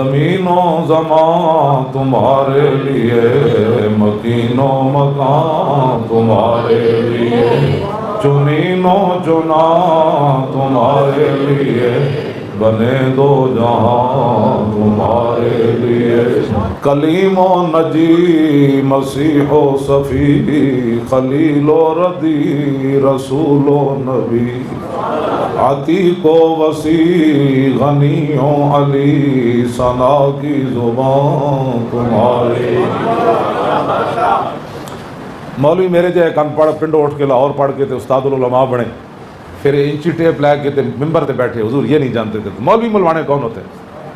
ज़मीनो ज़मान तुम्हारे लिए, मकीनो मकान तुम्हारे लिए, चुनीनो चुना तुम्हारे लिए, बने दो जहां तुम्हारे लिए। कलीमो नजी मसीहो सफ़ी, खलीलो रदी रसूलो नबी, अतीको वसी गनियों अली, सना की जुबान तुम्हारे। मौलवी मेरे जो अनपढ़ पिंड उठ के लाहौर पढ़ के उस्तादुल उलमा बने, फिर इंची टेप ला के मिंबर पे बैठे, हुजूर ये नहीं जानते थे मौलवी मुलवाने कौन होते हैं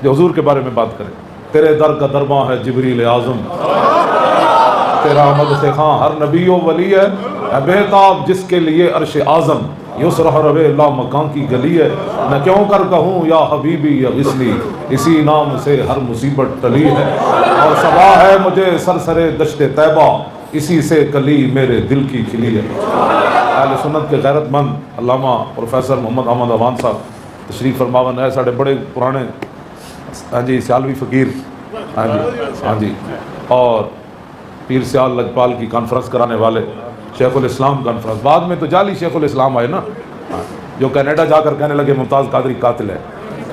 जो हुजूर के बारे में बात करें। तेरे दर का दरबां है जिब्रील आज़म, तेरा मद से खां हर नबी व वली है, बेताब जिसके लिए अर्श आज़म, युसरह रवे ला मकान की गली है। न क्यों कर कहूँ या हबीबी या गिसली, इसी नाम से हर मुसीबत टली है। और सबा है मुझे सरसरे दश्ते तैबा, इसी से कली मेरे दिल की खिली है। अहले सुन्नत के गैरतमंद अल्लामा प्रोफेसर मोहम्मद अहमद अवान साहब तशरीफ़ फरमावन है, साढ़े बड़े पुराने हाँ जी सियालवी फ़कीर, हाँ जी हाँ जी, और पीर सियाल लजपाल की कॉन्फ्रेंस कराने वाले शेखुल इस्लाम कॉन्फ्रेंस, बाद में तो जाली शेखुल इस्लाम आए ना, जो कनाडा जाकर कहने लगे मुमताज़ कादरी कातिल है।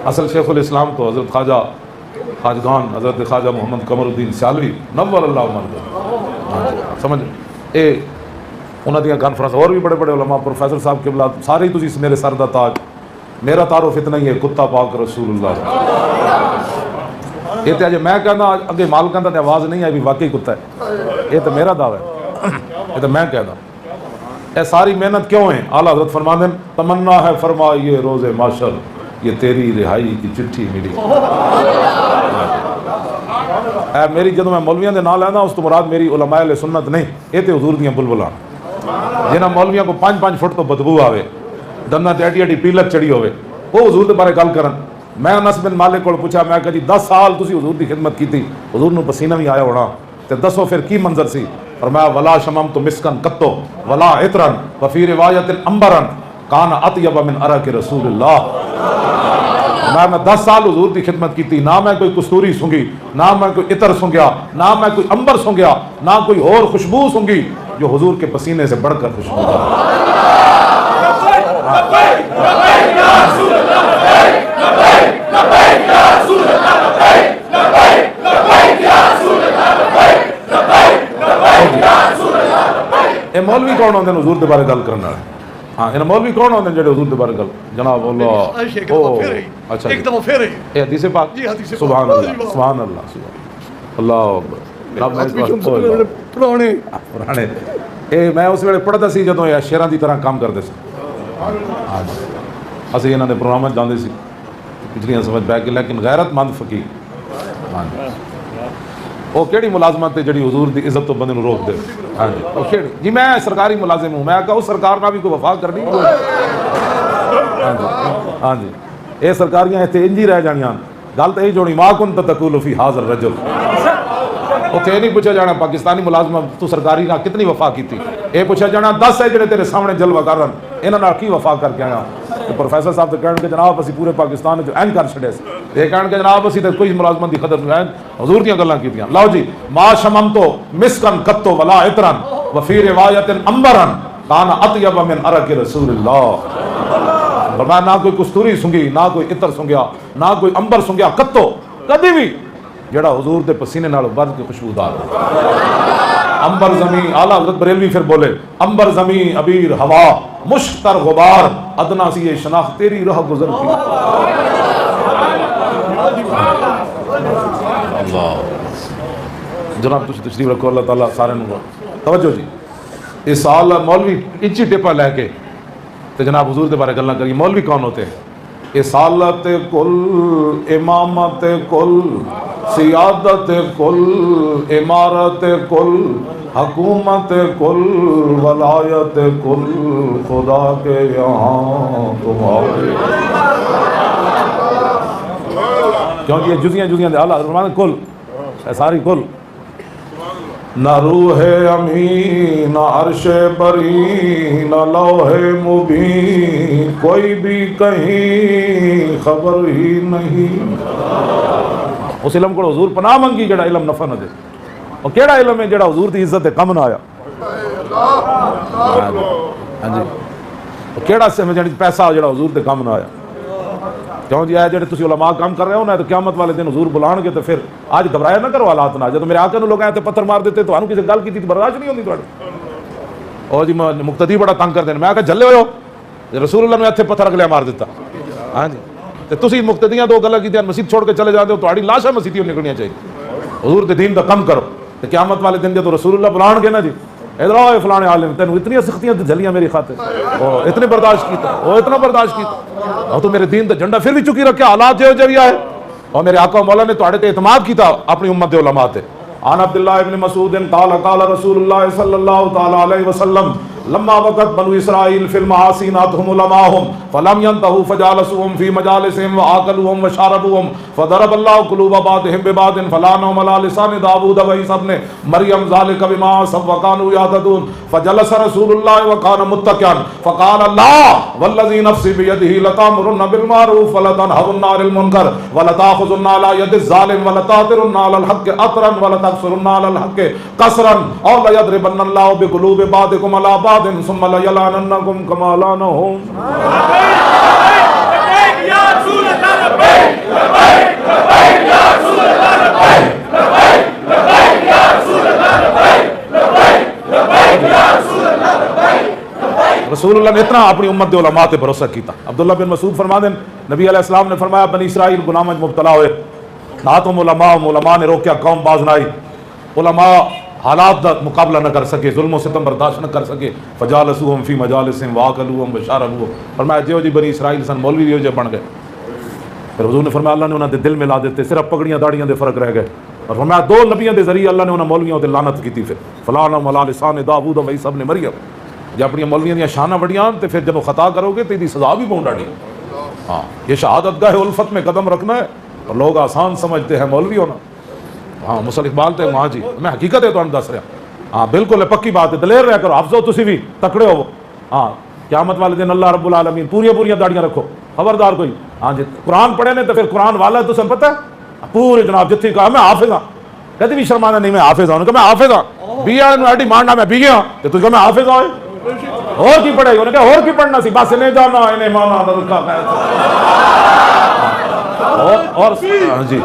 असल शेखुल इस्लाम तो हज़रत ख्वाजा खाजगान हज़रत ख्वाजा मोहम्मद कमरुद्दीन सियालवी नव्वर अल्लाह उमर, हाँ जी समझ ए उन्होंने दियां कॉन्फ्रेंस। और भी बड़े बड़े उलमा प्रोफेसर साहब के बुला सारे ही तुसी मेरे सर दा ताज, मेरा तारुफ इतना ही है कुत्ता पाक रसूलुल्लाह। ये तो अजे मैं कहना अगे मालकां दी आवाज़ नहीं आई भी वाकई कुत्ता है, ये तो मेरा दावा है, ये तो मैं कहना। ये सारी मेहनत क्यों है? आला हज़रत फरमाते हैं तमन्ना है फरमाइए रोज़े माशर, ये तेरी रिहाई की चिट्ठी मिली। मेरी जो मैं मौलवियों के नाल आना उस तो मुराद मेरी उलमाए सुन्नत नहीं, ये तो हुजूर दियां बुलबुलां जिन्होंने मौलवियों को 5-5 फुट तो बदबू आवे, दंदा ते एडी पीलक चढ़ी होवे, वो हुजूर के बारे गल करन। मैं अनस बिन मालिक को पूछा, मैं कहा जी 10 साल तुसी हुजूर की खिदमत की, हुजूर नूं पसीना भी आया होना, तो दसो फिर की मंजर सी? और मैं वला शमम तो मिस्कन कत्तो वला इतरन वफी रिवायत अंबरन कान अतयब मिन अरक रसूलुल्लाह। मैं 10 साल हुजूर की खिदमत की, ना मैं कोई कस्तूरी सूंघी, ना मैं कोई इतर सूंघिया, ना मैं कोई अंबर सूंघिया, ना कोई और खुशबू सूंघी जो हुजूर के पसीने से बढ़कर खुशबू मौलवी कौन होंगे हुजूर के बारे गल करने वाले? हाँ इन्हें मौलवी कौन होंगे जो हुजूर के बारे गल? जनाब अल्लाह अच्छा एक दफा फिर है हदीस पाक सुभान अल्लाह सुभान अल्लाह अल्लाह पुराने पुराने ये मैं उस वे पढ़ता सी जो शेरां की तरह काम करते सी। हाँ जी असीं इन्हां दे प्रोग्राम जाते सी पिछलियां समझ पै के, लेकिन गैरतमंद फकीर हाँ जी वो केड़ी मुलाजमत है जी हुजूर की इज्जत तो बंदे रोक दे। हाँ जी वो केड़ी जी मैं सरकारी मुलाजिम हूँ, मैं कहूँ सरकार ना भी कोई वफा करनी। हाँ जी हाँ जी ये सरकारियाँ इतने इंज ही रह जानियां। गल तो यही जोनी मां कुन तकूल फी हाज़र रजुल, उत्थे नहीं पूछा जाना पाकिस्तानी मुलाजम तू सरकारी ना कितनी वफा की, ये पूछा जाना 10 है जो तेरे सामने जलवा कर इन्होंने की वफा करके आया। तो प्रोफेसर साहब तो कह जनाब असी पूरे पाकिस्तान जो एंज कर छड़े, ये कह जनाब असी तो कोई मुलाजमत की कदर नहीं हजूर दी गल्लां कीतियां। लो जी मा शमम तो मिस्कन कत्तो वला इतरन वफी रिवायत अंबरन कान अतयब मिन अरक रसूलुल्लाह। मैं ना कोई कस्तूरी सूंघी, ना कोई इतर सूंघिया, ना कोई अंबर सूंघिया, कत्तो कभी भी जेड़ा हुजूर के पसीने नाल बढ़ के खुशबूदार। अंबर जमी आला हज़रत बरेलवी फिर बोले अंबर जमी अबीर हवा मुश्तर गुबार अदना सी ये शनाख्त तेरी राह गुजर की। अल्लाह जनाब तुम तशरीफ रखो, अल्लाह ताला सारे तवज्जो जी। इस साल मौलवी इंची टिपा लैके तो जनाब हुजूर के बारे गल्लां करिए। मौलवी कौन होते हैं? इसालत कुल इमामत कुल सियादत कुल इमारत कुल हकूमत कुल वलायत कुल खुदा के यहाँ तुम्हारे। क्योंकि ये जुजियाँ जुजियाँ आला कुल सारी कुल न रूह अमी न अर्श बरी न लौहे मुबीन, कोई भी कहीं खबर ही नहीं। उस इलम को हजूर पनाह मंगी जड़ा इलम नफा न दे। और केड़ा इलम है जड़ा हजूर की इज्जत कम ना आया। हाँ जी, केड़ा पैसा जड़ा हजूर के कम ना आया। क्यों जी, जो तुम उलमा काम कर रहे हो ना, तो क्यामत वाले दिन हजूर बुलाएंगे तो फिर आज घबराया ना करो हालात ना। जो मेरे आका लोग आए तो पत्थर मार देते तो किसी गल की बर्दाश्त नहीं होती थोड़ी। और जी मुक्तदी बड़ा तंग करते हैं। मैं आखा जले हो रसूलुल्लाह ने इतने पत्थर अगले मार दिता। हाँ जी, तो तुम मुक्तदियां दो गल की मसीत छोड़ के चले जाते हो, तो लाशा मसीतियों निकलनी चाहिए। हजूर के दीन का कम करो। तो क्यामत वाले दिन जो रसूलुल्लाह बुलाएंगे ना जी, इधर आओ फलाने आलिम, तेन इतनी सख्तियां झलियां मेरी खातिर, और इतने बर्दाश्त किया, और इतना बर्दाश्त किया, और तो मेरे दीन का झंडा फिर भी चुकी रखे, हालात जो भी आए। और मेरे आका मौला ने तुहाडे ते इतमाद किया अपनी उम्मत दे उलमा ते। आन अब्दुल्लाह इब्न मसूद क़ाल क़ाल रसूलुल्लाह सल्लल्लाहु तआला अलैहि वसल्लम लम्मा वक़त बनु इसराइल फिल महासीनातहुम उलमाहुम फलम यंतहु फजालसुहुम फी मजालिसिहिम व आकलुहुम व शरबुहुम फदरबल्लाहु कुलूब बादिहिम बिबादिन फलानहुम अला लिसान दाऊद व ईसा इब्न मरियम ज़ालिका बिमा सब व कानू यातदून फजलस रसूलुल्लाह व कान मुत्तकियन फक़ाल अल्लाह वल्लज़ी नफ्सी बियदिही लतामुरुन्ना बिल मारूफ व लतनहवुन्ना अनिल मुनकर व लताख़ुज़ुन्ना अला यदिज़ ज़ालिम व लतातिरुन्ना अलल हक़्क़ि अतरन व लतक़सुरुन्ना अलल हक़्क़ि क़सरन और लयदरिबन्नल्लाहु बिक़ुलूबि बादिकुम अला बादिन सुम्मा लयलानन्नकुम कमा लानहुम। रसूलुल्लाह ने इतना अपनी उम्मत के उलमा पे भरोसा किया। अब्दुल्लाह बिन मसूद फरमाते हैं नबी अलैहिस्सलाम ने फरमाया बनी इसराइल गुलाम मुब्तला हुए, ना तो उलमा ने रोकिया, कौम बाज ना आई। उलमा हालात का मुकाबला न कर सके, जुल्म सितम बर्दाश्त न कर सके। फजालसुहुम फी मजालिसिहिम वाकलुहुम वशरबुहुम, फरमाया जो जी बनी इसराइल सन मौलवी भी जो बन गए। फिर हुजूर ने फरमाया अल्लाह ने उन्होंने दिल में ला देते, सिर्फ पगड़ियां दाड़ियां दे फर्क रह गए। और फरमाया दो नबियों के जरिए अल्लाह ने उन्होंने मौलवियों पर लानत की। फिर फलाना अला लिसान दाऊद व ईसा इब्न मरियम, जब अपनी मौलवियों दी शाना बढ़ियां तो फिर जब खता करोगे तो इसकी सजा भी पहुंच डाली। हाँ, ये शहादत गाह उल्फत में कदम रखना है, और लोग आसान समझते हैं मौलवी होना। हाँ, मुसल इकबाल थे वहाँ जी, मैं हकीकत है तुहानू दस रहा। हाँ बिल्कुल पक्की बात है, दलेर रह करो, अफजो तुसी भी तकड़े हो। हाँ, क़यामत वाले दिन अल्लाह रब्बुल आलमीन पूरी दाड़ियां रखो, खबरदार कोई। हाँ जी, कुरान पढ़े ने तो फिर कुरान वाला तुसें पता है पूरे जनाब जिथे कहा मैं हाफिज हाँ, कभी भी शर्माना नहीं मैं हाफिज हूँ, मैं हाफिज हाँ बीआ एडी मारना मैं बीगे हाँ, तो तुझे मैं हाफिज हाँ और की पढ़ेगा, उन्हें कहा और की पढ़ना सी, बस इन्हें जाना इन्हें माना और हाँ जी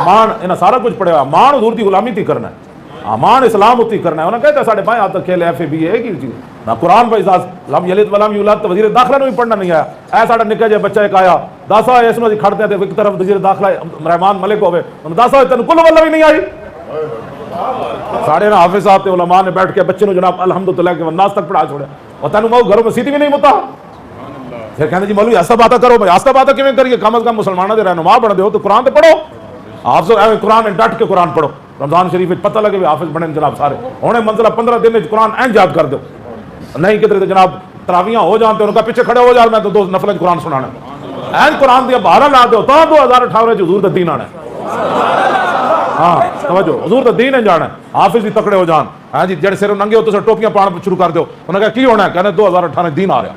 मान इन्हें सारा कुछ पढ़ेगा। मान हजूर की गुलामी थी करना है, मान इस्लाम उती करना है। उन्हें कहता साढ़े बाएं हाथ तक खेल FAB है कि चीज ना कुरान पर लम यलिद वलम यूलद, तो वजीर दाखिला भी पढ़ना नहीं आया। ऐ साढ़ा निक्का जिहा बच्चा एक आया दस होए इसमें खड़ते हैं, एक तरफ वजीर दाखिला रहमान मलिक होवे, दस होए तेन कुल वल्ला भी नहीं आई। साढ़े ना हाफिज साहब ते उलमा ने बैठ के बच्चे को जनाब अल्हम्दुलिल्लाह के नास तक पढ़ा छोड़ा, और तेन मैं घरों में सीटी भी नहीं मुता। फिर कहते जी मौलवी आस्ता बात करो, भाई आस्ता बात किवें करिए, कम अज कम मुसलमानों के रहनुमा बन दो तो कुरान तो पढ़ो। आप सब कुरान डट के कुरान पढ़ो, रमजान शरीफ पता लगे भी हाफिज बने जनाब सारे होने मंजिला 15 दिन कुरान एंड याद कर दो, नहीं किधर जनाब तरावियां हो जाते उनका पीछे खड़े हो जाओ, मैं तो 2 नफल कुरान सुनाना एंड कुरान दिया बाहर ला दो, तो 2018 हजूर का दीन आना। हाँ समझो, हजूर का दीन है जाना, हाफिज भी तकड़े हो जान। हाँ जी, जेडे सिर नंगे हो तो टोपियां पाना शुरू कर दो, उन्हें कहा की होना है, कहने 2018 दीन आ रहा।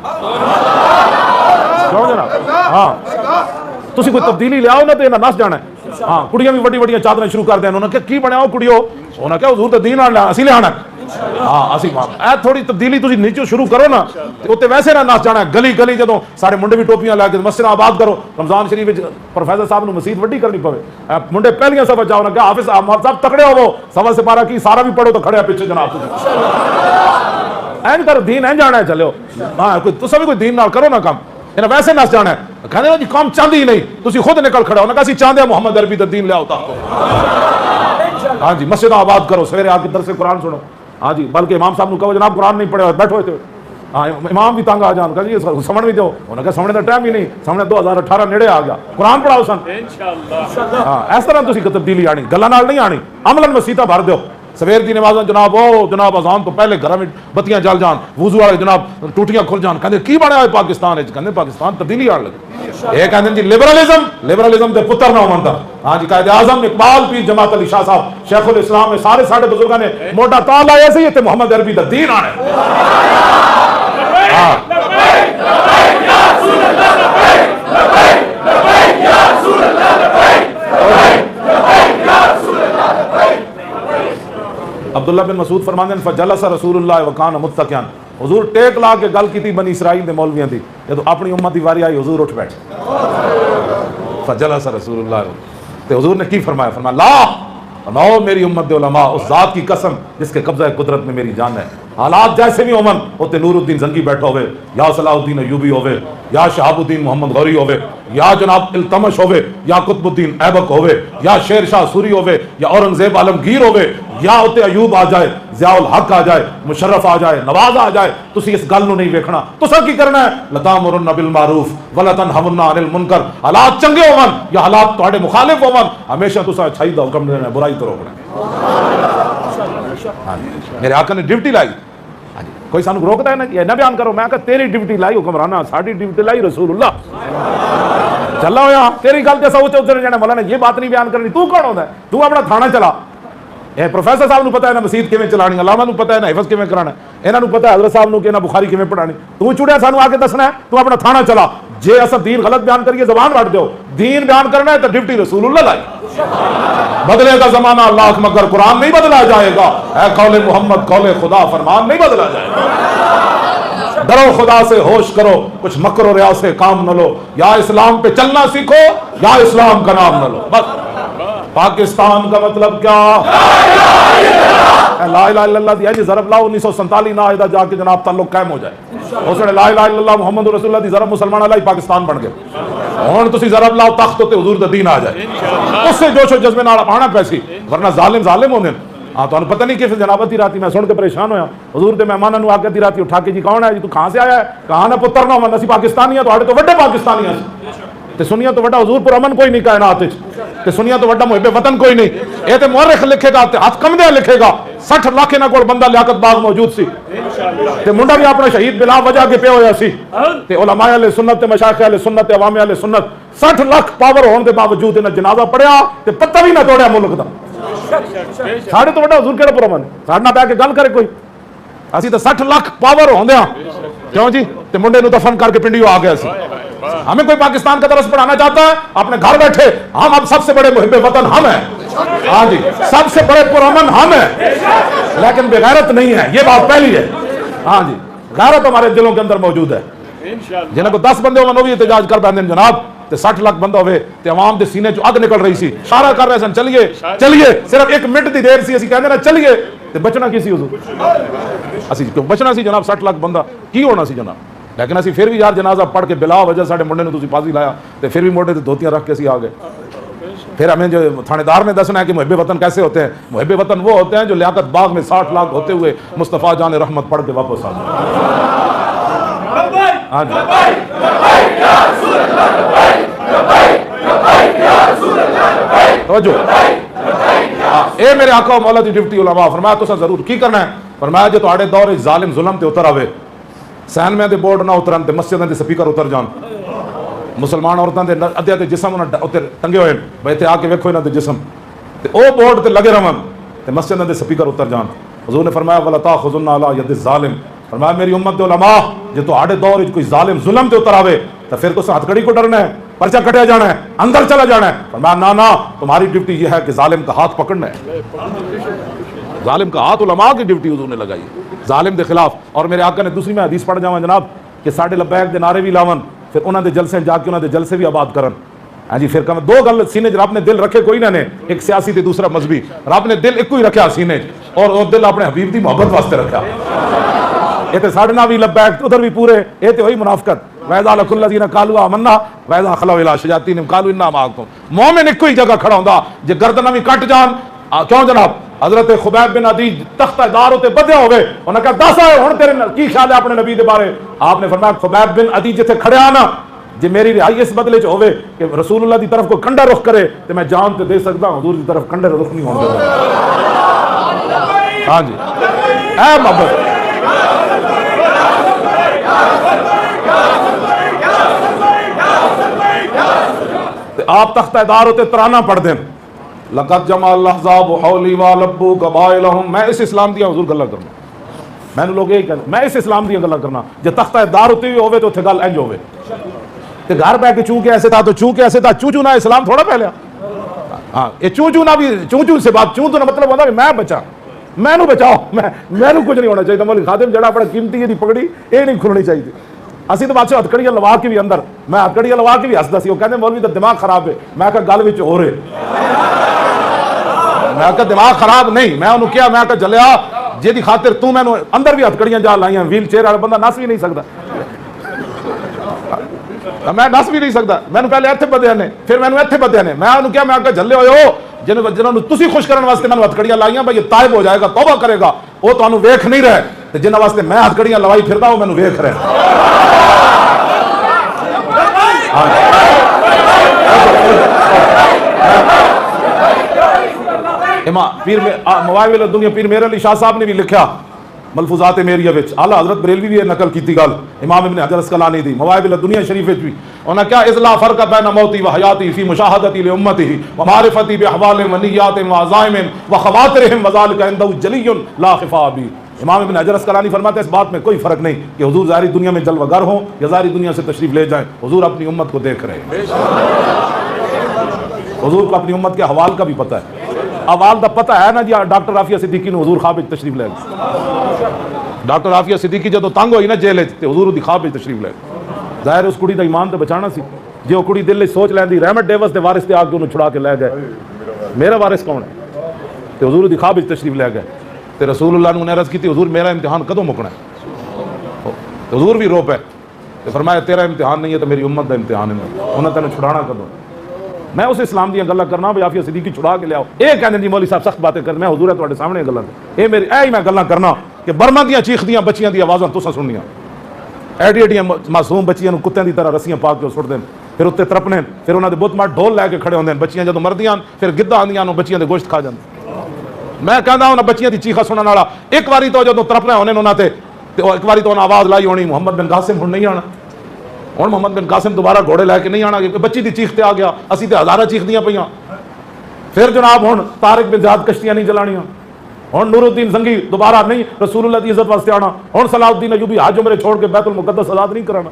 क्यों जनाब? हाँ तुम कोई तब्दीली लियाओ ना तो इन्हें नस जाना है। हाँ, कुड़ियां भी वड्डी वड्डियां चादरें शुरू कर दें, उन्होंने क्या की बनया कुड़ियो, उन्हें क्या हजूर तो दीन असी लिया। हाँ असी थोड़ी तब्दीली तुम नीचों शुरू करो ना, उत्ते वैसे ना नस जाना। गली गली जो सारे मुंडे भी टोपियां लैके मस्जिद आबाद करो, रमजान शरीफ प्रोफेसर साहब ने मसीत वड्डी करनी पवे, मुंडे पहलियां सब जाओ ना, क्या हाफिज साहब तकड़े हो, सवा से 12 की सारा भी पढ़ो तो खड़े पीछे जनाब एन करो, दीन एन जाना है चलो। हाँ तुम भी कोई दीन नाल करो ना काम, इन्हें वैसे नस जाना है। कहते जी काम चाहती ही नहीं, तुम खुद निकल खड़े हो ना, कहा चाहते मोहम्मद अरबी का दीन लियाओ। हाँ जी, मस्जिद आबाद करो, सवेरे आके दरस कुरान सुनो। हाँ जी, बल्कि इमाम साहब कहो जनाब कुरान नहीं पढ़े बैठो थे। हाँ इमाम भी तंग आ जान, कहा जी समझ भी दो, उन्होंने कहा समझने का टाइम ही नहीं, समझने 2018 नेड़े आ गया, कुरान पढ़ाओ सन। हाँ इस तरह तुम तब्दीली आनी, गल्लां नाल नहीं आनी, अमलन मसीता भर दो। सवेर की नमाज़ जनाब ओ जनाब अजान तो पहले घर में बत्तियां जल जान, वुजू वाले जनाब टूटियां खुल जान, कहते की बना है पाकिस्तान, कहते पाकिस्तान तब्दीली आने लगे। ये कहते जी लिबरलिज्म के पुत्र ना होता। हाँ जी, कायदे आजम इकबाल पीर जमात अली शाह साहब शेखुल इस्लाम में सारे साढ़े बुजुर्गों ने मोटा ताल लाया से मोहम्मद अरबी का दीन आने। हाँ अब्दुल्ला बिन मसूद फरमाते हैं फजलस रसूलुल्लाह व कान मुत्तकियन, हुजूर टेक ला के गल की बनी इसराइल के मौलवियों की, जो अपनी उम्मत की वारी आई हुजूर उठ बैठे। फजलस रसूलुल्लाह, तो हुजूर ने की फरमाया, फरमाया ला फरमाओ मेरी उम्मत दे उलमा उस जात की कसम जिसके कब्जा कुदरत में मेरी जान है। हालात जैसे भी होवन, उते नूरुद्दीन जंगी बैठा होवे, या सलाहुद्दीन अयूबी होवे, या शहाबुद्दीन मोहम्मद गौरी होवे, या जनाब इल्तमश होवे, या कुतुबुद्दीन ऐबक होवे, या शेर शाह सूरी होवे, या औरंगजेब आलमगीर होवे, या उते अयूब आ जाए, ज़ियाउल हक आ जाए, मुशर्रफ आ जाए, नवाज आ जाए, तुसी इस गल नूं नहीं वेखना। तुसा की करना है, लतामुरुन्ना बिल मारूफ वला तनहवुन्ना अनिल मुनकर। हालात चंगे होवन या हालात तुहाडे मुखालिफ होवन, हमेशा तुसा अच्छाई दा हुक्म देना, बुराई तो रोकना। मेरे आका ने ड्यूटी लाई, कोई सानू रोकता है ना कि ना बयान करो, मैं कहा तेरी ड्यूटी लाई हुक्मराना, साडी ड्यूटी लाई रसूलुल्लाह चला होया, तेरी गल ते सौ उधर जाना, मौलाना ये बात नहीं बयान करनी, तू कौन होता है, तू अपना थाना चला। ए प्रोफेसर साहब नूं पता है ना मसीद किवें चलानी, अलामा नूं पता है ना हिफज किवें कराना, इन्हां नूं पता है हज़रत साहब नूं कि ना बुखारी किवें पढ़ानी, तू चुड़िया सानू आके दसना है, तू अपना थाना चला। जे अस दीन गलत बयान करिए जबान वट दो, दीन बयान करना है तो ड्यूटी रसूलुल्लाह लाई। बदलेगा जमाना लाख मगर कुरान नहीं बदला जाएगा, ऐ कौले मोहम्मद कौले खुदा फरमान नहीं बदला जाएगा। डरो खुदा से होश करो, कुछ मकरो रिया से काम न लो, या इस्लाम पे चलना सीखो या इस्लाम का नाम न लो। बस पाकिस्तान का मतलब क्या, ला इलाहा इल्लल्लाह दी जी ज़रब लाओ 1947 ना आयदा जाके जनाब ताल्लुक कायम हो जाए, उसने ला इलाहा इल्लल्लाह मुहम्मद रसूलुल्लाह दी ज़रब मुसलमान लाई पाकिस्तान बन गए। हुण तुसी ज़रब लाओ तख्त ते हुजूर दा दीन आ जाए, उससे जोशो जज्बे नाल आना पैसी, वरना जालिम जालिम होंदे। हाँ तो पता नहीं किस जनाबत राती मैं सुन के परेशान होया, हुजूर के मेहमानों आके दी राती उठा के जी कौन है जी, तू कहां से आया है, कहां ना पुत्र ना मन, असीं पाकिस्तानी हां, तुहाडे तो वड्डे पाकिस्तानी हां, ते सुनिया तो वड्डा हुजूर पर अमन कोई नहीं कायनात विच, ते सुनिया तो वड्डा मुहिब्बे वतन कोई नहीं। ये तो मुअर्रिख लिखेगा, हाथ कमदे लिखेगा, 60 लाख इन्हां कोल बंदा लियाकत बाग मौजूद सी, ते मुंडा भी अपना शहीद बिला वजह के पे होया सी, ते उलमाए अहले सुन्नत ते मशाइख अहले सुन्नत ते अवाम अहले सुन्नत 60 लाख पावर होने के बावजूद इन्हां जनाजा पढ़िया ते पत्ता भी ना तोड़िया मुल्क दा। साढ़े तो वड्डा हुजूर केड़ा पुरमन, साडे नाल बैठ के गल करे कोई, असीं तो 60 लाख पावर होंदियां क्यों जी, ते मुंडे नूं दफन करके पिंडियों आ गया सी। हमें कोई पाकिस्तान का दरस पढ़ाना चाहता है, अपने घर बैठे हम अब सबसे बड़े मुहिब्बे वतन हम हैं, हाँ जी सबसे बड़े पुरअमन हम हैं, लेकिन बेगैरत नहीं है, ये बात पहली है। हाँ जी गैरत हमारे दिलों के अंदर मौजूद है। जिन्हें को 10 बंदे हो भी एहतजाज कर पैंदे जनाब, ते 60 लाख बंदा होवे ते अवाम दे सीने चो अग निकल रही सी, इशारा कर रहे सन चलिए चलिए, सिर्फ 1 मिनट की देर सी, असीं कहंदे ना चलिए, ते बचना की सी हुजूर, असीं क्यों बचना सी जनाब, 60 लाख बंदा की होना सी जनाब, लेकिन असीं फिर भी यार जनाजा पढ़ के बिला वजह साडे मुंडे नूं तुसीं फांसी लाया, ते फिर भी मोढे ते धोतियां रख के असीं आ गए। फिर हमें जो थानेदार ने दसना है कि मुहिब्बे वतन कैसे होते हैं, मुहिब्बे वतन वो होते हैं जो लियाकत बाग में 60 लाख होते हुए मुस्तफ़ा जान रहमत पढ़ के वापस आ जाए। हाँ जी तो ए मेरे आका मौला दी डिप्टी उलमा फरमाया तुसा जरूर की करना है, फरमाया जो तुहाडे दौर जालिम जुल्म ते उतर आवे, सैनमे दे बोर्ड ना उतरन ते मस्जिदां दे स्पीकर उतर जान, मुसलमान औरतां दे अद्धे दे जिस्म उत्ते टंगे होए भाई इत्थे आके वेखो इन्हां दे जिस्म, ते ओ बोर्ड ते लगे रहन ते मस्जिदां दे स्पीकर उतर जान। हुजूर ने फरमाया वला ताखुजुन्ना अला यद ज़ालिम, फरमाया मेरी उम्मत दे उलमा जो तुहाडे दौर विच कोई जालिम जुल्म ते उतर आवे तो फिर तुस हथकड़ी को डरना है, पर्चा कटिया जाना है, अंदर चला जाना है। फरमाया ना ना तुम्हारी ड्यूटी यह है कि जालिम का हाथ पकड़ना है, जालिम का हाथ उलमा की ड्यूटी हुजूर ने लगाई जालिम के खिलाफ। और मेरे आका ने दूसरी में हदीस पढ़ जावा जनाब कि साढ़े लब्बैक दे नारे भी लावन, फिर उन्होंने जलसे जाके उन्होंने जलसे भी आबाद करन। हाँ जी फिर कम 2 गल सीने रब ने दिल रखे कोई ना ने, एक सियासी ते दूसरा मजहबी, रब ने दिल एक ही रखा सीने और दिल अपने हबीब की मोहब्बत वास्ते रखा। ये तो साढ़े ना भी लब्बैक उधर भी पूरे, ये तो वही मुनाफिकत वैदा लकुल्लज़ीना कालू आमन्ना वैदा खलौ इला शयातीन कालू इन्ना माअकुम, मोमिन एक ही जगह खड़ा होंदा जे गर्दन भी कट जान। क्यों जनाब हजरत खुबैब बिन अदी तख्तादार होते बधे होवे, उन्हें कहा दस आए हुण तेरे की ख्याल है अपने नबी के बारे। आपने फरमाया खुबैब बिन अदी जिथे खड़िया ना जे मेरी रिहाई इस बदले च होवे कि रसूलुल्लाह की तरफ कोई कंडा रुख करे तो मैं जान तो दे सकता, हुजूर की तरफ कंडे रुख नहीं होने देता। हाँ जी ऐ मोहब्बत आप तख्तादार होते तराना पढ़ दें लक़द जमअल अहज़ाब हौली व लब्बू क़बाइलहुम। मैं इस इस्लाम दी हुजूर गल्लां करना, मैंने लोग यही कहते मैं इस इस्लाम दी गल्लां करना जे तख्तादार होते हुए होवे तो उत्थे गल इंज होवे ते घर बैठ के चूं के ऐसे था तो चूं के ऐसे था, चूं चूं ना इस्लाम थोड़ा पहले। हाँ ये चूं चूं ना भी चूं चूं से बात, चूं तो ना मतलब होता कि मैं बचा, मैनू बचाओ, मैनू कुछ नहीं होना चाहिए। मौलवी खादिम जड़ा अपना कीमती दी पगड़ी ये नहीं खुलनी चाहिए। ਅਸੀਂ ਤਾਂ ਬਾਅਦ ਹੱਥਕੜੀਆਂ ਲਵਾ ਕੇ ਵੀ ਅੰਦਰ, ਮੈਂ ਹੱਥਕੜੀਆਂ ਲਵਾ ਕੇ ਵੀ ਹੱਸਦਾ ਸੀ। ਉਹ ਕਹਿੰਦੇ ਮੌਲਵੀ ਦਾ ਦਿਮਾਗ ਖਰਾਬ ਹੈ। ਮੈਂ ਕਿਹਾ ਗੱਲ ਵਿੱਚ ਹੋਰ ਹੈ। ਮੈਂ ਕਿਹਾ ਦਿਮਾਗ ਖਰਾਬ ਨਹੀਂ। ਮੈਂ ਉਹਨੂੰ ਕਿਹਾ, ਮੈਂ ਕਿਹਾ ਜਲਿਆ ਜਿਹਦੀ ਖਾਤਰ ਤੂੰ ਮੈਨੂੰ ਅੰਦਰ ਵੀ ਹੱਥਕੜੀਆਂ ਜਾ ਲਾਈਆਂ, ਵੀਲ ਚੇਅਰ ਵਾਲਾ ਬੰਦਾ ਨੱਸ ਵੀ ਨਹੀਂ ਸਕਦਾ। ਮੈਂ ਨੱਸ ਵੀ ਨਹੀਂ ਸਕਦਾ। ਮੈਨੂੰ ਪਹਿਲੇ ਇੱਥੇ ਬੱਧਿਆ ਨੇ, ਫਿਰ ਮੈਨੂੰ ਇੱਥੇ ਬੱਧਿਆ ਨੇ। ਮੈਂ ਉਹਨੂੰ ਕਿਹਾ, ਮੈਂ ਕਿਹਾ ਜੱਲੇ ਹੋਇਓ ਜਿਨ੍ਹਾਂ ਨੂੰ ਤੁਸੀਂ ਖੁਸ਼ ਕਰਨ ਵਾਸਤੇ ਮੈਨੂੰ ਹੱਥਕੜੀਆਂ ਲਾਈਆਂ, ਬਈ ਇਹ ਤਾਇਬ ਹੋ ਜਾਏਗਾ, ਤੌਬਾ ਕਰੇਗਾ, ਉਹ ਤੁਹਾਨੂੰ ਵੇਖ ਨਹੀਂ ਰਹੇ, ਤੇ ਜਿਨ੍ਹਾਂ ਵਾਸਤੇ ਮੈਂ ਹੱਥਕੜੀਆਂ ਲਵਾਈ ਫਿਰਦਾ ਉਹ ਮੈਨੂੰ ਵੇਖ ਰਹੇ। पीर मवाहिब दुनिया पीर मेर अली शाह साहब ने भी लिखा मलफूजात मेरिया विच, आला हजरत बरेलवी भी नकल की गल इमाम इब्न हजर अस्कलानी दी मवाहिब दुनिया शरीफ विच भी। उन्हें क्या इज़ला फर्क बैन मौती व हयाती फी मुशाहदती लिउम्मतिही व मारिफती बिअहवाल व निय्यात व अज़ाइम व खवातिरहिम व ज़ालिका इंदहु जलियुन ला खिफा बी। इमाम इब्न हजर अस्कलानी फरमाते हैं इस बात में कोई फर्क नहीं कि हुजूर ज़ाहिरी दुनिया में जलवागर हो या ज़ाहिरी दुनिया से तशरीफ ले जाएं, हुजूर अपनी उम्मत को देख रहे हैं। हुजूर को अपनी उम्मत के हवाल का भी पता है। अवाल का पता है ना जी। डॉक्टर आफिया सिद्दीकी ने हुजूर ख्वाब तशरीफ ले, डॉक्टर आफिया सिद्दीकी जो तंग हुई ना जेल ते हुजूर दी ख्वाब तशरीफ ले। ज़ाहिर उस कुड़ी का ईमान तो बचाना सी। जो कुड़ी दिल सोच लैंदी रहमत डेवस के वारिस ते आके उन्हें छुड़ा के लै गए, मेरा वारिस कौन है, तो हुजूर दी ख्वाब तशरीफ ले गए। तो रसूलुल्लाह ने अर्ज़ की हुजूर मेरा इम्तिहान कदों मुकना है। हुजूर भी रो पे तो फरमाया तेरा इम्तिहान नहीं है तो मेरी उम्मत का इम्तिहान है, उन्हें तेन छुड़ाना कदों। मैं उस इस्लाम दी गल्लां करना भी आफिया सिद्दीकी छुड़ा के लियाओ। ये कहते जी मौलवी साहब सख्त बातें कर, मैं हुजूर है तुहाडे सामने गल्लां ये मेरी ऐ ही मैं गल्लां करना कि बर्मा दियां चीखदियां बच्चियां दी आवाज़ां तुसां सुननियां, एडी एडियां मासूम बच्चियां कुत्तियां दी तरह रस्सियां पा के सुट देन, फिर उत्ते तरपने, फिर उन्हां दे बुत मार ढोल लैके खड़े होंदे। बच्चियां जदों मरदियां फिर गिद्धा आंदियां बच्चियां दे गोश्त खा जांदे। मैं कहना उन्हां बच्चियां दी चीखा सुनने वाला एक बारी तो जदों तरपने होने उन्हां ते एक बारी तो उन्हां आवाज़ लाई होनी मुहम्मद बिन कासिम हुण नहीं आना, हुण मुहम्मद बिन कासिम दोबारा घोड़े लैके नहीं आना, बच्ची दी चीख ते आ गया, असीं ते हज़ारां चीखदियां पईयां। फिर जनाब हुण तारिक बिन ज़ियाद कश्तियां नहीं चलाणियां, हुण नूरुद्दीन ज़ंगी दोबारा नहीं रसूलुल्लाह दी इज़्ज़त वास्ते आना, हुण सलाउद्दीन अय्यूबी हज उमरे छोड़ के बैतुल मुक़द्दस आज़ाद नहीं कराना,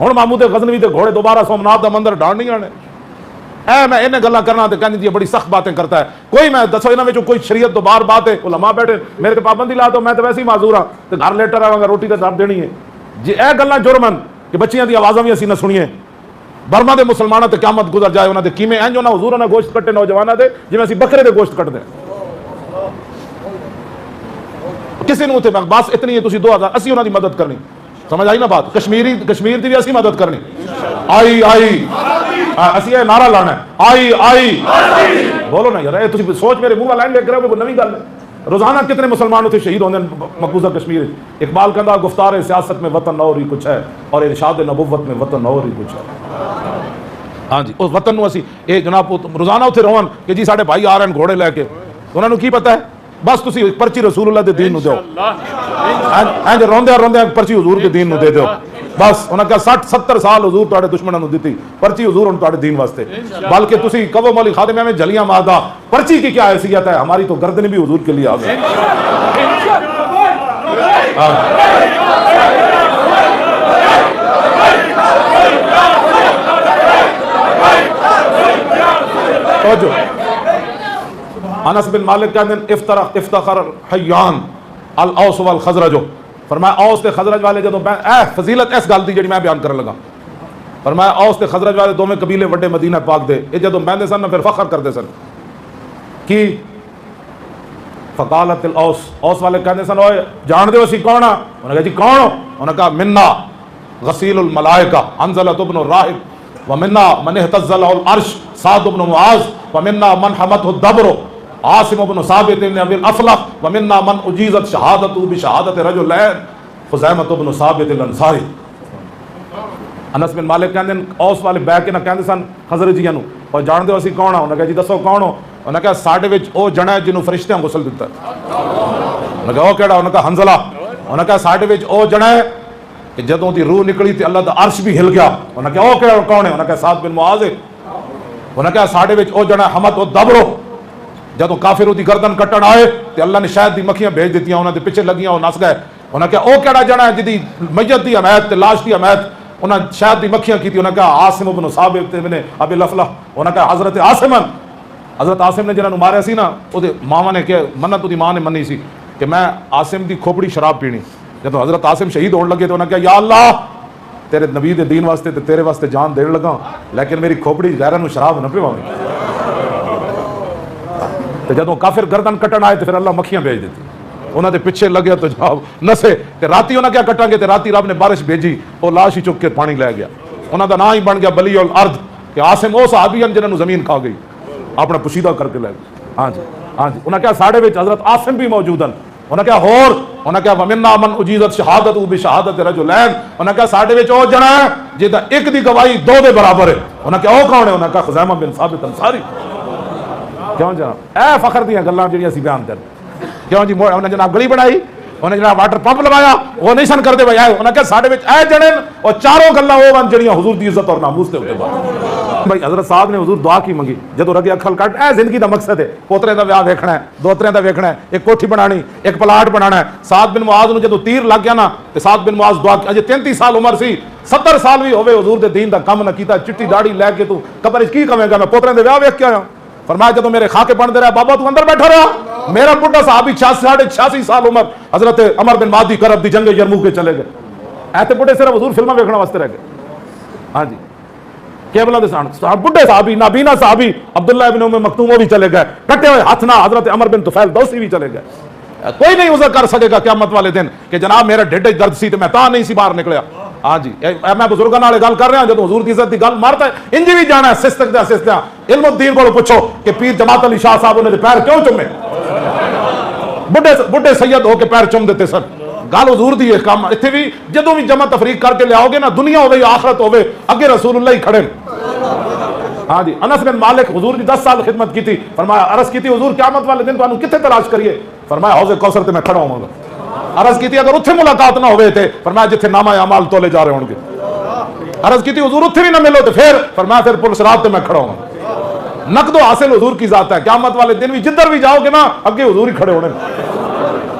हुण महमूद गज़नवी दे घोड़े दोबारा सोमनाथ दा मंदिर ढाण नहीं आने। ऐ मैं इन्हें गल्लां करना तो कहनी जी बड़ी सख्त बातें करता है कोई। मैं दसो इन्हां विचों कोई शरीयत तो बाहर बात है, उलमा बैठे मेरे ते पाबंदी ला दो, मैं तो वैसे ही माजूर हाँ, तो घर लेटर आवांगा रोटी तो दर देनी है जी। ए गल्लां जुर्मन कि बच्चियां दी आवाज़ां भी असीं ना सुनिए। बर्मा दे मुसलमानां ते क़यामत गुजर जाए उन्हां दे किवें इंज उन्हां हुजूर ने गोश्त कट्टे नौजवानां दे जिवें असीं बकरे दे गोश्त कट्टदे किसी नूं। बस इतनी है तुसीं 2000 असीं उन्हां दी मदद करनी, समझ आई ना बात। कश्मीर की भी असीं मदद करनी। आई आई असीं ये नारा लाना है आई आई बोलो ना यार, तुसीं सोच मेरे मुंह लाइन लेकर कोई नवी गल है। रोजाना कितने मुसलमान उसे शहीद होंगे मकबूजा कश्मीर। इकबाल कहता गुफ्तार सियासत में वतन और ही कुछ है और इरशाद नबुव्वत में वतन और ही कुछ है। हाँ जी उस वतन असीं ये जनाब रोजाना उत्थे रोवन कि जी साडे भाई आ रहे हैं घोड़े लैके, उन्होंने की पता है बस तुसीं पर्ची रसूलुल्लाह दे दीन नूं दिओ, इंज रोंदे रोंदे पर्ची हुजूर के दीन नूं दे दिओ। बस उन्हें कहा 60-70 साल हुजूर तुहाडे दुश्मनां नूं दित्ती पर्ची हुजूर हुण तुहाडे दीन वास्ते। बल्कि तुसीं कहो मौलवी खादिम में जलियां मारदा पर्ची की क्या हैसियत है, हमारी तो गर्दन भी हुजूर के लिए आ गई। तो अनस बिन मालिक कहते इफ्तखर हय्यान अल औस वल खज़रज, फरमाया औस ते खज़रज वाले जो फजीलत इस गल की जी मैं बयान करन लगा। फरमाया औस ते खज़रज वाले दोवें कबीले वड्डे मदीना पाक दे, ये जो बहते सन फिर फखर करते सन कि फ़कालत औस वाले कहते सन ओए जान दो असीं कौन हाँ, उन्हें कहा जी कौन हो, उन्हें कहा मिन्ना गसीलुल मलाइका अंज़लत इब्नु राहिब व मिन्ना मन इहतज़्ज़ल अर्श साद इब्नु मुआज़ व मिन्ना मन हमतहु दब्र आसिम इब्नु साबित इब्न अबील अफ़लह व मिन्ना मन उजीज़त शहादतु बिशहादत रजुलैन खुज़ैमत इब्नु साबित अल अंसारी। अनस बिन मालिक कहते औस वाले बह के ना कहते सन खज़रजियां नूं और जान दो असीं कौन हाँ, उन्हें कहा जी दसो कौन हो, उन्हें कहा साडे विच ओ जणा है जिन्हों फरिश्तियां गुसल दिता। उन्हें कहा ओ केड़ा, उन्हें कहा हंज़ला। उन्हें कहा साडे विच ओ जणा है कि जदों दी रूह निकली तो अल्लाह दा अर्श भी हिल गया। उन्हें कहा ओ केड़ा कौन है, उन्हें कहा साद बिन मुआज़ है। उन्हें कहा साडे विच ओ जणा हमत ओ दबरो जदों काफिर दी गर्दन कट्टण आए तो अल्लाह ने शायद दी मक्खियां भेज दित्तियां, उन्हां दे पिछे लगियां वो नस गए। उन्हें कहा ओ केड़ा जणा है जिहदी मैयत दी हमायत ते लाश दी हमायत उन्हें शायद दी मक्खियां की। उन्हें कहा आसिम इब्नु साबित इब्न अबील अफ़लह। उन्हें कहा हज़रत आसिमन हज़रत आसिम ने जिन्होंने मारिया सी ना, वो मावा ने क्या मन्नत उसकी मां ने मनी सी कि मैं आसिम की खोपड़ी शराब पीनी। जो हज़रत आसिम शहीद होने लगे तो उन्हें कहा, या अल्लाह तेरे नबी के दीन वास्ते तो तेरे वास्ते जान देने लगा, लेकिन मेरी खोपड़ी गैरां नूं शराब न पिवावी। तो जदों काफिर गर्दन कट्टन आए तो फिर अल्लाह मक्खियां भेज देती, उन्होंने पिछे लगे तो जाओ नसे। तो राती उन्हें क्या कटांगे, तो राती रब ने बारिश भेजी, वो लाश ही चुक के पानी लै गया। उन्होंने ना ही बन गया बली उल अर्द कि आसिम वो सहाबी हैं जिन्होंने जमीन खा गई, अपना पुशीदा करके लै गए। हाँ जी, हाँ जी। उन्हें क्या साढ़े विच हज़रत आसिम भी मौजूद हैं। उन्हें क्या होर, उन्हें क्या वमिन्ना मन उजीज़त शहादत बि शहादत रजुलैन, उन्हें क्या साढ़े विच ओ जना है जिहदा एक दी गवाही दो दे बराबर है। उन्हें क्या ओ कौन है, उन्हें क्या खुज़ैमा बिन साबित अंसारी। क्यों जनाब, ए फखर दी गल्लां जिहड़ियां असीं बयान कर, क्यों जी। उन्हें जनाब गली बनाई, उन्हें जनाब वाटर पंप लगाया, वो नहीं सन करते भाई। उन्हें क्या साढ़े विच ए जने और चारों गल्लां वो वन जिहड़ियां हुजूर दी इज्जत और नामूस दे उत्ते भाई। हज़रत साहब ने हुजूर दुआ की मंगी, जदों रगे अखल कट ए जिंदगी का मकसद है, पोतरे का विआह देखना है, दोतरे का देखना है, एक कोठी बनानी, एक प्लाट बनाना है। साद बिन मुआज नूं जदों तीर लग गया ना, तो साद बिन मुआज दुआ अजे 33 साल उम्र सी, 70 साल भी होवे हुजूर दे दीन दा काम ना कीता, चिट्टी दाढ़ी लैके तू कबर च की कवेंगा, मैं पोतरे दे विआह वेख के आया। फरमाया जदों मेरे खाके बनते रहा, बाबा तू अंदर बैठा रहा। मेरा बुढ़ा साहब 86 साल उम्र, हजरत अमर बिन मादी करब दी जंगे यरमूक के चले गए। ऐसे बुढ़े सिर्फ हुजूर फिल्मां वेखने वास्ते रह गए। हाँ जी, केबला दे साहब बुढ़े साहबी, नाबीना साहबी अब्दुल्ला इब्न उम्मे मक्तूम वो भी चले गए, कटे हुए हथ ना हजरत अमर बिन तुफैल दौसी भी चले गए। कोई नहीं उज़र कर सकेगा क़यामत वाले दिन कि जनाब मेरा ढिड दर्द सी तो मैं तां नहीं सी बाहर निकलिया। हाँ जी, मैं बुजुर्गों नाल गल कर रहा, जो हुजूर की इज्जत की गल मारता है इंज भी जाना है सिस्तक इल्मुद्दीन को पुछो कि पीर जमात अली शाह साहब उन्हें पैर क्यों चुमे, बुढ़े सैयद होके पैर चुम देते सर। गल हुजूर दी है, काम इत्थे भी जदों भी जमा तफरीक करके लियाओगे ना, दुनिया होवे या आखिरत होवे, अगे रसूलुल्लाह ही खड़े। हाँ जी, अनस बिन मालिक हुजूर की 10 साल खिदमत की थी। फरमाया अर्ज की थी हुजूर क़यामत वाले दिन तुहानू कित्थे तलाश करिए। फरमाया हौज़े कौसर ते मैं खड़ा होवांगा। अर्ज की थी अगर उत्थे मुलाकात ना होवे थे, फरमाया जिथे नामा अमाल तोले जा रहे होंगे। अर्ज की थी हुजूर उत्थे भी ना मिलो तो फिर, फरमाया फिर पुलिस रात ते मैं खड़ा होवांगा। नकदो हासिल हुजूर की जात है, क़यामत वाले दिन भी जिधर भी जाओगे ना अगे हुजूर ही खड़े होने।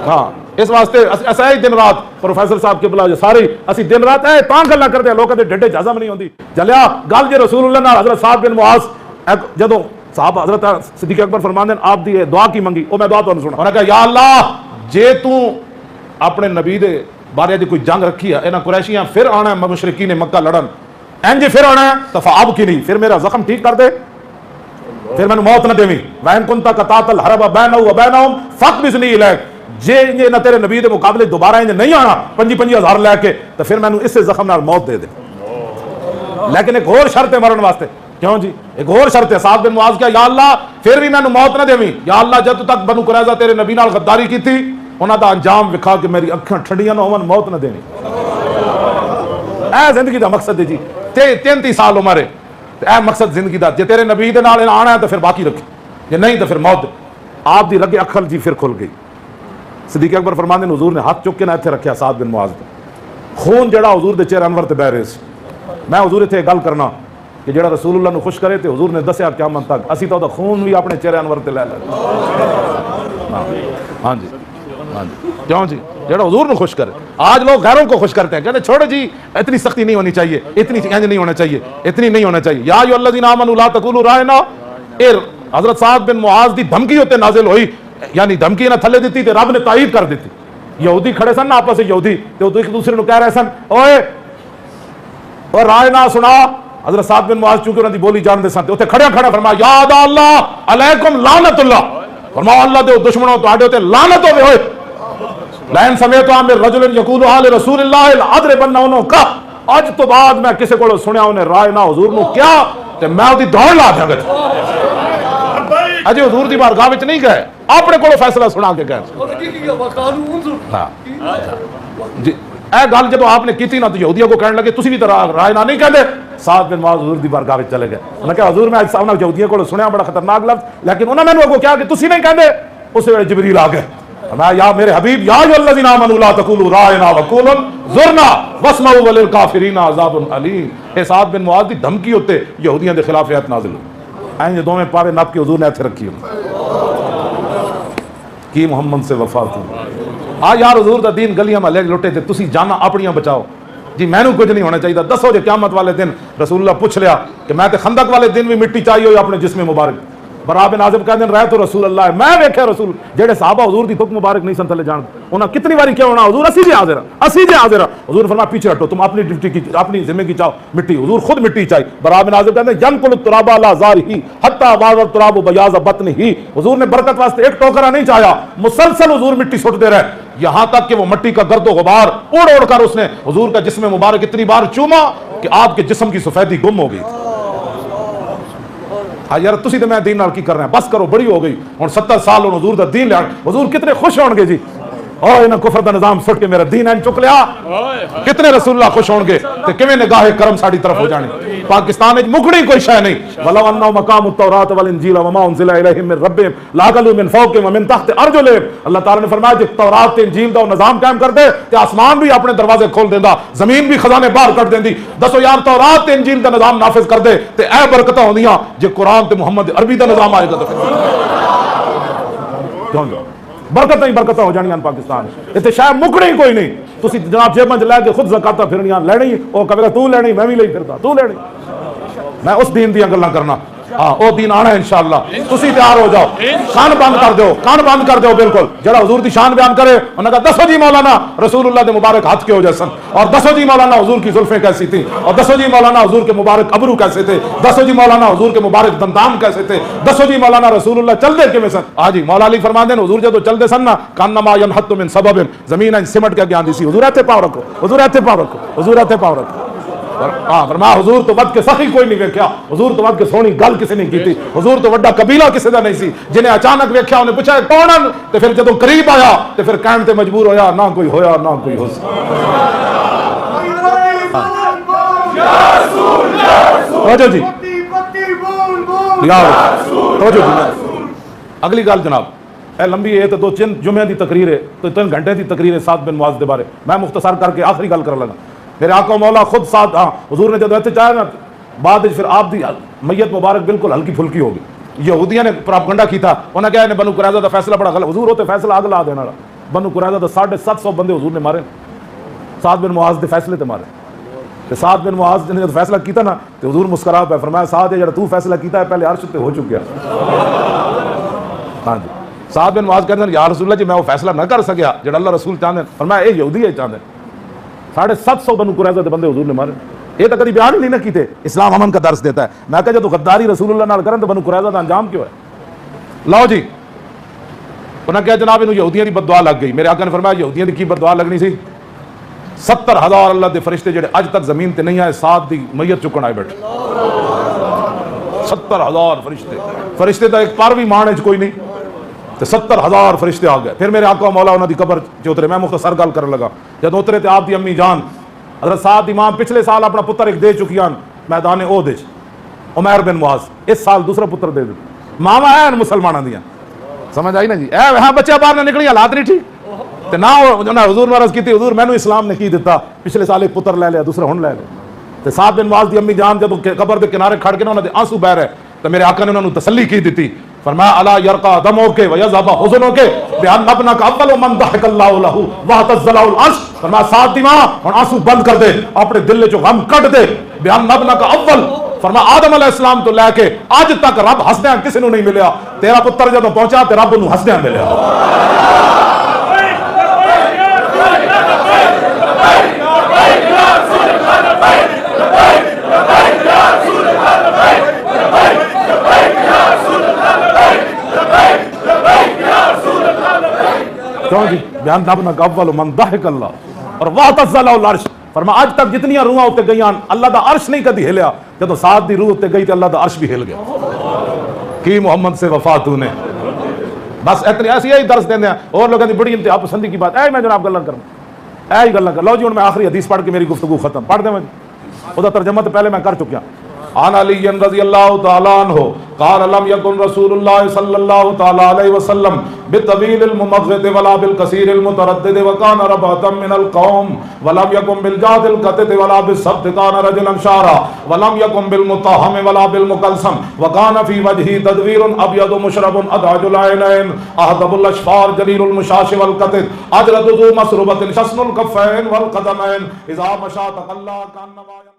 हाँ, इस वास्ते ऐसा ही दिन रात प्रोफेसर साहब के बुला सारे असी दिन रात ए तां गल्लां करदे लोकां दे ढिड्डे हज़म नहीं होंदी। जलिया गल जे रसूलुल्लाह नाल हज़रत साहब बिन मुआज़ जदों साहब हज़रत सिद्दीक़ अकबर फरमांदे ने आप दी दुआ की मंगी, ओ मैं दुआ तुहानू सुना। उन्हें कहा या अल्लाह जे तू अपने नबी दे बारे दी कोई जंग रखी है, इन्हां कुरैशियां फिर आना है मुशरिकीन ने मक्का लड़न, इंज फिर आना है तो फअब की नहीं, फिर मेरा जख्म ठीक कर दे, फिर मैनू मौत न देवी। वैन कुंता कतातल हरब बैनहु व बैनहुम फक़बिज़नी इलैक, जे इंजे ना तेरे नबी दे मुकाबले दोबारा इंज नहीं आना 25,000 लैके तो फिर मैनू इससे जख्म नाल मौत दे दे। लेकिन एक होर शर्त है मरण वास्ते, क्यों जी, एक होर शर्त है। साहब बिन मुआज़ क्या, या अल्लाह फिर भी मैनू मौत ना देवी, या अल्लाह जद तक बनु कुरैज़ा तेरे नबी नाल गद्दारी की थी उन्हां दा अंजाम विखा के मेरी अखां ठंडियां ना होवन, मौत ना देनी। ऐ जिंदगी दा मकसद है जी, 33 साल उम्र है, ऐ मकसद जिंदगी दा। जे तेरे नबी दे नाल आना है तो फिर बाकी रखे, जे नहीं तो फिर मौत। आप दी लगे अखल जी फिर खुल गई। सिद्दीक़ अकबर फरमांदे हुजूर ने हाथ चुक के ना इत्थे रखिया साद बिन मुआज़ दा, खून जड़ा हुजूर दे चेहरे अनवर ते बह रहे सी। मैं हुजूर इत्थे गल करना कि जेड़ा रसूलुल्लाह नू खुश करे तो हुजूर ने दस्या क़यामत तक असी तो खून भी अपने चेहरे अनवर ते लै लै। हाँ जी, हाँ जी, क्यों जी, जेड़ा हुजूर नू खुश करे। आज लोग गैरों को खुश करते हैं, कहते छोड़ो जी इतनी सख्ती नहीं होनी चाहिए, इतनी इंज नहीं होना चाहिए, इतनी नहीं होना चाहिए। या अय्युहल्लज़ीना आमनू ला तक़ूलू राइना, ए हज़रत साद बिन मुआज़ दी धमकी उत्ते नाज़िल हुई, यानी धमकी ना थले दी तो रब ने तायीद कर दी। यहूदी खड़े सन ना आपस में, यहूदी तो एक दूसरे को कह रहे सन ओए और राय ना सुना। हज़रत साद बिन मुआज़ चूंकि उन्होंने बोली जानते सन, उत्थे खड़े खड़ा फरमाया या अल्लाह अलैकुम लानतुल्लाह, फरमाया अल्लाह दे दुश्मनों तुहाडे उत्ते लानत होवे। होए लैन समेत आमिर रजुलन यकूलु आले रसूलिल्लाह अदरिबन्ना उन्हों का, अज तो बाद मैं किसी को सुनिया उन्हें राय ना हुजूर नू क्या ते मैं उहदी दौड़ ला देंगा। अजे हुजूर दी बारगाह विच नहीं गए, अपने को फैसला सुना के गए। हाँ जी, ए गल जब आपने की ना तो यहूदियों को कहने लगे तुसी भी तो राय ना नहीं कहते। साद बिन मुआज़ हुजूर दी बारगाह विच चले गए। उन्होंने कहा हुजूर मैं सामने यहूदियों को सुनिया बड़ा खतरनाक लफ्ज़, लेकिन उन्होंने मैंने अगो क्या कि तुसी नहीं कहते। उस वेले जिबरील आ गए, मैं या मेरे हबीब या अय्युहल्लज़ीना आमनू ला तक़ूलू राइना वक़ूलू ज़ुरना वस्मऊ वलिल काफ़िरीना अज़ाबुन अलीम। ए साद बिन मुआज़ दी धमकी उत्ते यहूदियों के खिलाफ आयत नाज़िल हुई। ऐ दोवें पावे नप के हुजूर ने इत्थे रखी कि मुहम्मद से वफा थी। आ यार हुजूर दा दीन गलियां महल्ले लुटे ते तुसी जाना अपनियां बचाओ जी, मैनू कुछ नहीं होना चाहिए। दसो जे क़यामत वाले दिन रसूलुल्लाह पूछ लिया कि मैं तो खंदक वाले दिन भी मिट्टी चाहिए अपने जिस्म मुबारक, बरा बिन आज़िब कहते रह तो रसूल अल्लाह, मैं वेख्या रसूल जेड़े साहबा हुजूर दी थुक मुबारक नहीं सन थले जान, उन्हें कितनी बारी क्या होना हुजूर असी जे हाजिर हुजूर फरमाया पीछे हटो, तुम अपनी ड्यूटी की अपनी जिम्मे की चाहो मिट्टी, हुजूर खुद मिट्टी चाहिए। बरा बिन आज़िब कहते यनकुल तुराबा अला ज़ारिही हत्ता बाज़ तुराब बयाज़ बत्निही, हुजूर ने बरकत वास्ते एक टोकरा नहीं चाहा, मुसलसल हुजूर मिट्टी सुटते रहे, यहां तक कि वो मिट्टी का गर्दो गुबार उड़ उड़ कर उसने हुजूर का जिस्म मुबारक इतनी बार चूमा कि आपके जिस्म की सफेदी गुम हो गई। हाँ यार तुसी तो मैं दीन नाल की कर रहे हैं, बस करो, बड़ी हो गई हुण 70 साल हुण हुजूर दा दीन लिया, हुजूर कितने खुश होंगे जी, और इन्हें कुफर दा निजाम सुट के मेरा दीन ऐन चुक लिया, कितने रसूलुल्लाह खुश होंगे ते किवें निगाहे करम साडी तरफ हो जानी। पाकिस्तान में मुकड़ी कोई शय नहीं, वला अन्ना मकाम तौरात वल इंजील वमा उनजिला इलैहिम मिन रब्बिहिम लागलू मिन फौकिहिम व मिन तहत अर्जुलिहिम। अल्लाह ताला ने फरमाया जे तौरात ते इंजील दा निजाम कायम कर दे ते आसमान भी अपने दरवाजे खोल देंदा, जमीन भी खजाने बाहर कर देंदी। दसो यार तौरात ते इंजील दा निजाम नाफिज कर दे ते ए बरकतां होंदियां, जे कुरान ते मुहम्मद अरबी दा निजाम आएगा तो बरकत ही बरकत हो जानियां पाकिस्तान इतने शायद मुकड़ी कोई नहीं। तुसी जनाब जेब में लैके खुद ज़कात फिरनियां लैनी, वो कहेगा तू लैनी मैं भी ले फिरदा, तू लैनी, मैं उस दीन दी गल्लां करना। हाँ वो दिन आना है इंशाअल्लाह, तुसी तैयार हो जाओ, कान बंद कर दो, कान बंद कर दो बिल्कुल। जरा हुजूर दी शान बयान करे, उन्होंने कहा दसो जी मौलाना रसूलुल्लाह दे मुबारक हाथ के हो जैसन, और दसो जी मौलाना हुजूर की जुल्फें कैसी थी, और दसो जी मौलाना हुजूर के मुबारक अबरू कैसे थे, दसो जी मौलाना हुजूर के मुबारक दंदाम कैसे थे, दसो जी मौलाना रसूलुल्लाह चलदे किवें सन। हाँ जी मौला अली फरमांदे ने हुजूर जदों चलदे सन ना कान्नमा यनहत्तु मिन सबबिन, जमीन सिमट के अगे आंदी सी, हुजूर इत्थे पाव रखो, हुजूर इत्थे पाव रखो, हुजूर इत्थे पाव रखो। फरमाया हुजूर तो वध के सखी कोई नहीं वेख्या, हुजूर तो वध के सोहनी गल किसी नहीं की, हुजूर तो वड्डा कबीला किसी का नहीं सी, जिन्हें अचानक वेख्या उन्हें पूछा कौन है, तो फिर जदों करीब आया तो फिर कहने ते मजबूर होया ना कोई होया ना कोई हो। जी अगली गल जनाब ए लंबी है तो 2 जुमे की तकरीर है, तो 3 घंटे की तकरीर है साद बिन मुआज के बारे, मैं मुख्तसर करके आखिरी गल कर लगा। मेरे आका मौला खुद साथ, हाँ हुजूर ने जब इत्थे चाहे ना बाद फिर आप दी मैयत मुबारक बिल्कुल हल्की फुल्की हो गई। यहूदियों ने प्रोपगंडा किया, उन्हें कहा बनु कुरैज़ा का फैसला बड़ा गलत, हुजूर होते फैसला अग ला देना, बनु कुरैज़ा तो 750 बंदे हुजूर ने मारे, साद बिन मुआज के फैसले ते मारे। तो साद बिन मुआज ने जब फैसला किया ना तो हुजूर मुस्करा पे फरमाया साद है जरा तू फैसला किया है पहले अर्श ते हो चुका। हाँ जी साद बिन मुआज कहते हैं या रसूलल्लाह जी मैं वो फैसला ना कर सकिया जो अल्लाह रसूल चाहते हैं, फरमाया ये यहूदी है चाहते 750 बनु कुरैज़ा के बंदे हुजूर ने मारे। ये तो कभी बयान ही नहीं ना किए, इस्लाम अमन का दर्स देता है। मैं कहा जो गद्दारी रसूलुल्लाह नाल करें तो बनु कुरैज़ा का अंजाम क्यों है। लो जी उन्हें कहा जनाब इन्होंने यहूदियों की बददुआ लग गई। मेरे आका ने फरमाया यहूदियों की बददुआ लगनी सी, 70,000 अल्लाह के फरिश्ते जेडे अज तक जमीन ते नहीं आए साथ दी मैयत चुकन आए बैठे। 70,000 फरिश्ते, फरिश्ते तो एक पर भी मान च कोई नहीं, तो 70,000 फरिश्ते आ गए। फिर मेरे आका मौला उन्होंने कबर च उतरे, मैं मुख्तसर गल कर लगा। जब उतरे तो आपकी अम्मी जान हज़रत साद इमाम पिछले साल अपना पुत्र एक दे चुकी मैदान ओहदे च, उमैर बिन मुआज, इस साल दूसरा पुत्र दे दे। मावा है मुसलमानों दियां, समझ आई ना जी। हाँ बच्चे बाहर ना निकली, हालात नहीं ठीक तो ना हुजूर मरज की हुजूर मैनू इस्लाम ने की दिता, पिछले साल एक पुत्र ले लिया दूसरा हुण ले लिया। तो साद बिन मुआज की अम्मी जान जब कबर के किनारे खड़ के ना उन्होंने आंसू बह रहे तो मेरे आका ने उन्होंने तसल्ली की दी, फरमाया अला यरका दमो के व यज़हब हुज़नो के बिअन नबनक अव्वल मन दहकल्लाहु लहू व तज़लल अर्श। फरमाया साद दी मां हुण आंसू बंद कर दे, अपने दिल चो गम कट दे। बिअन नबनक अव्वल फरमाया आदम अलैहिस्सलाम तो लैके अज तक रब हसदियां किसी नूं नहीं मिलिया, तेरा पुत्र जदों पहुंचा ते रब नूं हसदियां मिलिया। क्यों जी बयान नबनक अव्वल मन दहकल्लाह और वाह तज़लल अर्श। फरमाया आज तक जितनी रूहां उत्ते गई अल्लाह दा अर्श नहीं कदी हिलिया, जब साद दी रूह उत्ते गई तो अल्लाह दा अर्श भी हिल गया। की मोहम्मद से वफा तूने, बस इतनी ऐसी यही दर्स देंगे। और लोगों की बड़ी इंतहा पसंदी की बात है, मैं जनाब गल्लां करूं ऐ गल्लां कर लो जी। हुण मैं आखिरी हदीस पढ़ के मेरी गुफ्तगू खत्म, पढ़ देवां जी, उसका तर्जमा तो पहले मैं कर चुकिया। आन अली रज़ियल्लाहु तआला अन्हु क़ाल लम यकुन रसूलुल्लाह सल्लल्लाहु तआला अलैहि वसल्लम बितवीलिल मुमग़्ग़ित वला बिल कसीरिल मुतरद्दिद व कान रबतम मिनल कौम व लम यकुन बिल जादिल क़तित वला बिस सब्त कान रजुलन शारा व लम यकुन बिल मुतहम वला बिल मुकलसम व कान फी वजही तदवीरुन अबयदु मुशरबुन अदअजुल ऐनैन अहदबुल अशफार जलीलुल मुशाश वल क़तित अजरदु मसरुबतिन शस्नुल कफ़ैन वल क़दमैन इज़ा मशा तक़ल्ला कान